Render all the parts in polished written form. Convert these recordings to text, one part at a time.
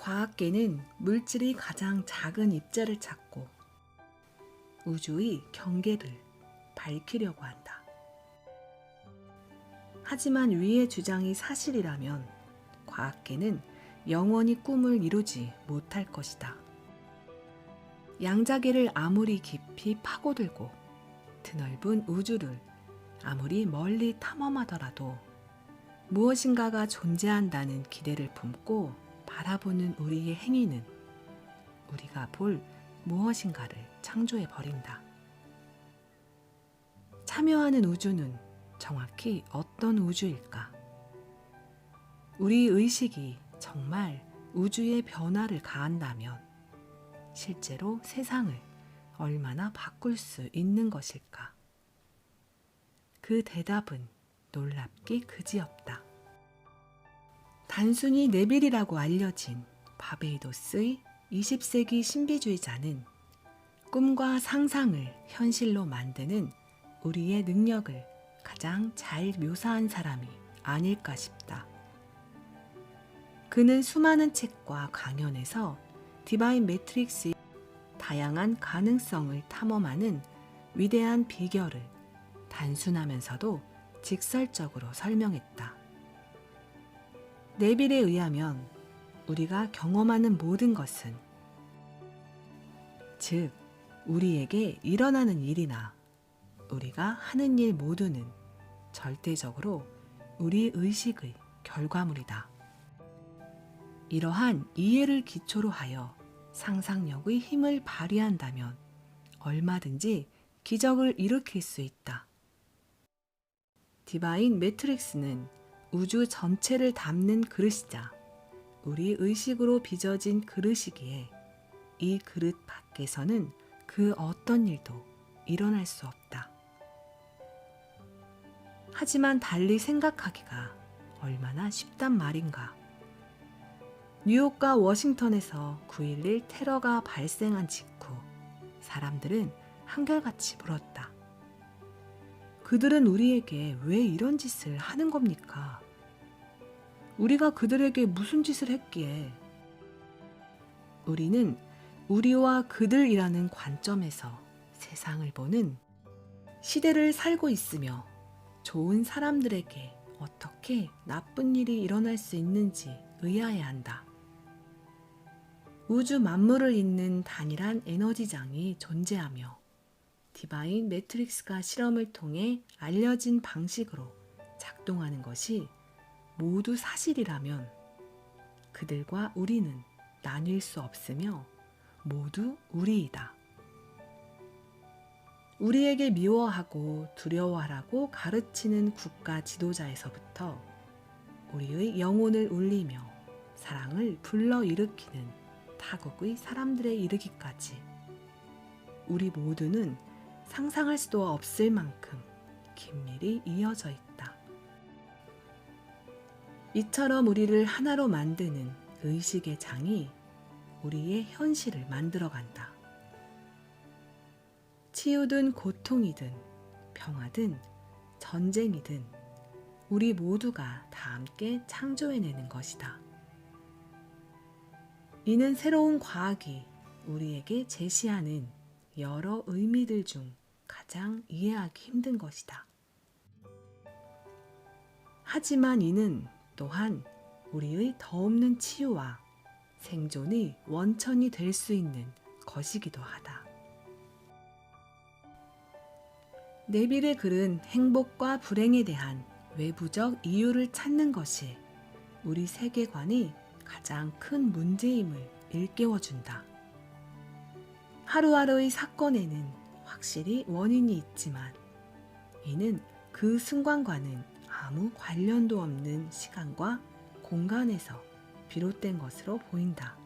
과학계는 물질이 가장 작은 입자를 찾고 우주의 경계를 밝히려고 한다. 하지만 위의 주장이 사실이라면 과학계는 영원히 꿈을 이루지 못할 것이다. 양자계를 아무리 깊이 파고들고 드넓은 우주를 아무리 멀리 탐험하더라도 무엇인가가 존재한다는 기대를 품고 바라보는 우리의 행위는 우리가 볼 무엇인가를 창조해버린다. 참여하는 우주는 정확히 어떤 우주일까? 우리 의식이 정말 우주의 변화를 가한다면 실제로 세상을 얼마나 바꿀 수 있는 것일까? 그 대답은 놀랍기 그지없다. 단순히 네빌이라고 알려진 바베이도스의 20세기 신비주의자는 꿈과 상상을 현실로 만드는 우리의 능력을 가장 잘 묘사한 사람이 아닐까 싶다. 그는 수많은 책과 강연에서 디바인 매트릭스의 다양한 가능성을 탐험하는 위대한 비결을 단순하면서도 직설적으로 설명했다. 네빌에 의하면 우리가 경험하는 모든 것은, 즉 우리에게 일어나는 일이나 우리가 하는 일 모두는 절대적으로 우리 의식의 결과물이다. 이러한 이해를 기초로 하여 상상력의 힘을 발휘한다면 얼마든지 기적을 일으킬 수 있다. 디바인 매트릭스는 우주 전체를 담는 그릇이자 우리 의식으로 빚어진 그릇이기에 이 그릇 밖에서는 그 어떤 일도 일어날 수 없다. 하지만 달리 생각하기가 얼마나 쉽단 말인가. 뉴욕과 워싱턴에서 9.11 테러가 발생한 직후 사람들은 한결같이 물었다. 그들은 우리에게 왜 이런 짓을 하는 겁니까? 우리가 그들에게 무슨 짓을 했기에? 우리는 우리와 그들이라는 관점에서 세상을 보는, 시대를 살고 있으며 좋은 사람들에게 어떻게 나쁜 일이 일어날 수 있는지 의아해한다. 우주 만물을 잇는 단일한 에너지장이 존재하며 디바인 매트릭스가 실험을 통해 알려진 방식으로 작동하는 것이 모두 사실이라면 그들과 우리는 나뉠 수 없으며 모두 우리이다. 우리에게 미워하고 두려워하라고 가르치는 국가 지도자에서부터 우리의 영혼을 울리며 사랑을 불러일으키는 타국의 사람들에 이르기까지 우리 모두는 상상할 수도 없을 만큼 긴밀히 이어져 있다. 이처럼 우리를 하나로 만드는 의식의 장이 우리의 현실을 만들어간다. 치유든 고통이든 평화든 전쟁이든 우리 모두가 다 함께 창조해내는 것이다. 이는 새로운 과학이 우리에게 제시하는 여러 의미들 중 가장 이해하기 힘든 것이다. 하지만 이는 또한 우리의 더없는 치유와 생존의 원천이 될 수 있는 것이기도 하다. 네빌의 글은 행복과 불행에 대한 외부적 이유를 찾는 것이 우리 세계관의 가장 큰 문제임을 일깨워준다. 하루하루의 사건에는 확실히 원인이 있지만 이는 그 순간과는 아무 관련도 없는 시간과 공간에서 비롯된 것으로 보인다.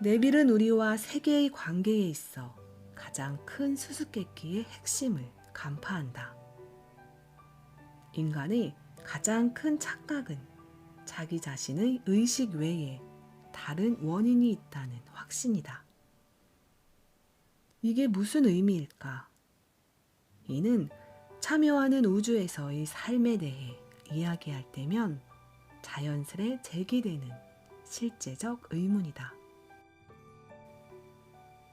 네빌은 우리와 세계의 관계에 있어 가장 큰 수수께끼의 핵심을 간파한다. 인간의 가장 큰 착각은 자기 자신의 의식 외에 다른 원인이 있다는 확신이다. 이게 무슨 의미일까? 이는 참여하는 우주에서의 삶에 대해 이야기할 때면 자연스레 제기되는 실제적 의문이다.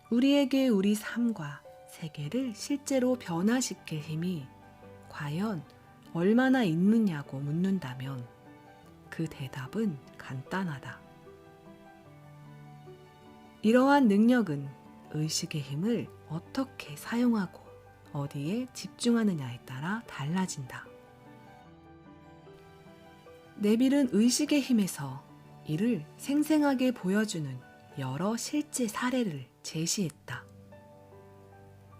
우리에게 우리 삶과 세계를 실제로 변화시킬 힘이 과연 얼마나 있느냐고 묻는다면 그 대답은 간단하다. 이러한 능력은 의식의 힘을 어떻게 사용하고 어디에 집중하느냐에 따라 달라진다. 네빌은 의식의 힘에서 이를 생생하게 보여주는 여러 실제 사례를 제시했다.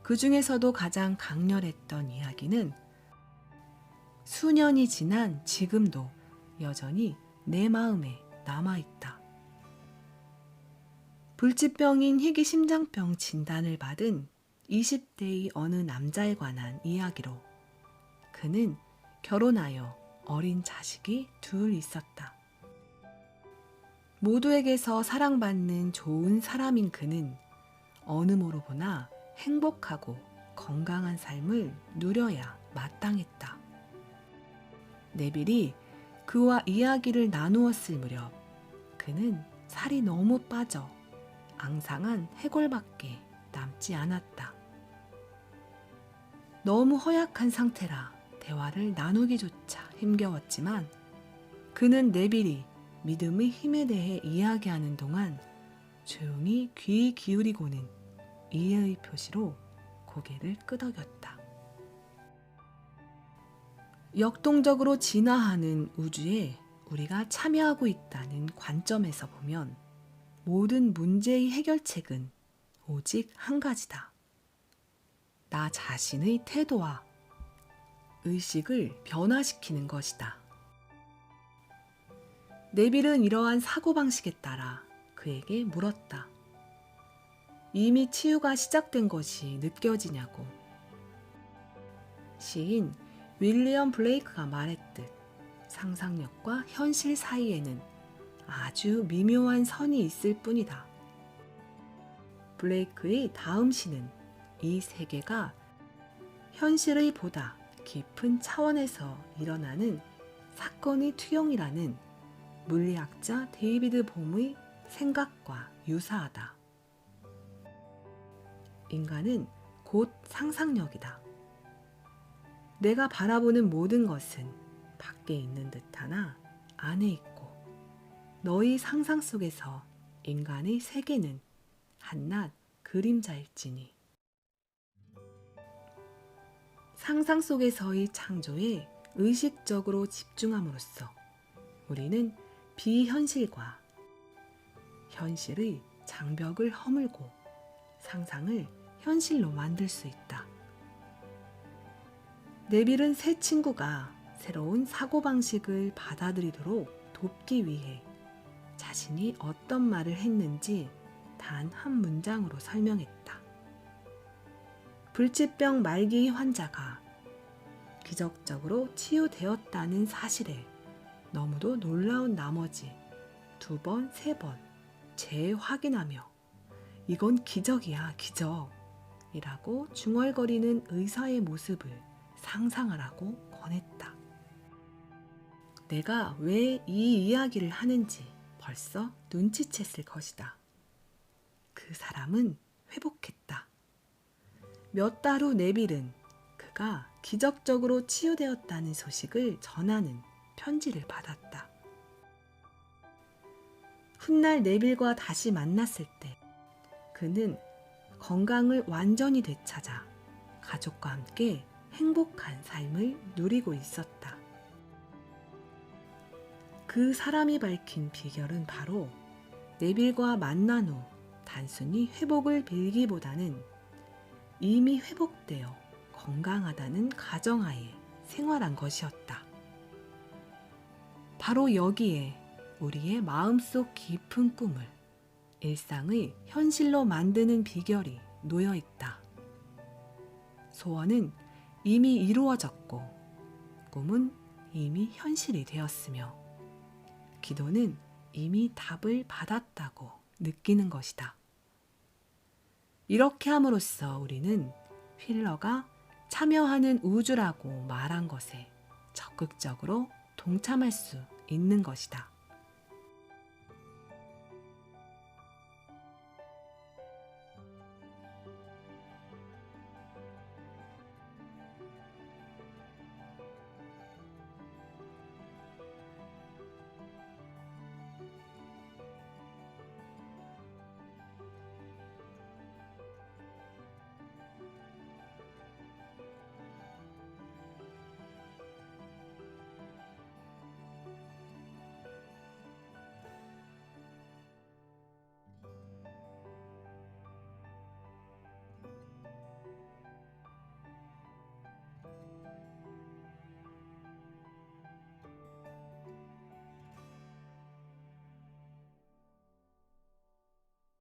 그 중에서도 가장 강렬했던 이야기는 수년이 지난 지금도 여전히 내 마음에 남아있다. 불치병인 희귀심장병 진단을 받은 20대의 어느 남자에 관한 이야기로 그는 결혼하여 어린 자식이 둘 있었다. 모두에게서 사랑받는 좋은 사람인 그는 어느 모로 보나 행복하고 건강한 삶을 누려야 마땅했다. 네빌이 그와 이야기를 나누었을 무렵 그는 살이 너무 빠져 앙상한 해골밖에 남지 않았다. 너무 허약한 상태라 대화를 나누기조차 힘겨웠지만 그는 네빌이 믿음의 힘에 대해 이야기하는 동안 조용히 귀 기울이고는 이해의 표시로 고개를 끄덕였다. 역동적으로 진화하는 우주에 우리가 참여하고 있다는 관점에서 보면 모든 문제의 해결책은 오직 한 가지다. 나 자신의 태도와 의식을 변화시키는 것이다. 네빌은 이러한 사고방식에 따라 그에게 물었다. 이미 치유가 시작된 것이 느껴지냐고. 시인 윌리엄 블레이크가 말했듯 상상력과 현실 사이에는 아주 미묘한 선이 있을 뿐이다. 블레이크의 다음 시는 이 세계가 현실의 보다 깊은 차원에서 일어나는 사건의 투영이라는 물리학자 데이비드 봄의 생각과 유사하다. 인간은 곧 상상력이다. 내가 바라보는 모든 것은 밖에 있는 듯하나 안에 있고 너희 상상 속에서 인간의 세계는 한낱 그림자일지니. 상상 속에서의 창조에 의식적으로 집중함으로써 우리는 비현실과 현실의 장벽을 허물고 상상을 현실로 만들 수 있다. 네빌은 새 친구가 새로운 사고방식을 받아들이도록 돕기 위해 자신이 어떤 말을 했는지 단 한 문장으로 설명했다. 불치병 말기의 환자가 기적적으로 치유되었다는 사실에 너무도 놀라운 나머지 2번, 3번 재확인하며 이건 기적이야, 기적 이라고 중얼거리는 의사의 모습을 상상하라고 권했다. 내가 왜 이 이야기를 하는지 벌써 눈치챘을 것이다. 그 사람은 회복했다. 몇 달 후 네빌은 그가 기적적으로 치유되었다는 소식을 전하는 편지를 받았다. 훗날 네빌과 다시 만났을 때 그는 건강을 완전히 되찾아 가족과 함께 행복한 삶을 누리고 있었다. 그 사람이 밝힌 비결은 바로 네빌과 만난 후 단순히 회복을 빌기보다는 이미 회복되어 건강하다는 가정하에 생활한 것이었다. 바로 여기에 우리의 마음속 깊은 꿈을 일상의 현실로 만드는 비결이 놓여 있다. 소원은 이미 이루어졌고 꿈은 이미 현실이 되었으며 기도는 이미 답을 받았다고 느끼는 것이다. 이렇게 함으로써 우리는 휠러가 참여하는 우주라고 말한 것에 적극적으로 동참할 수 있는 것이다.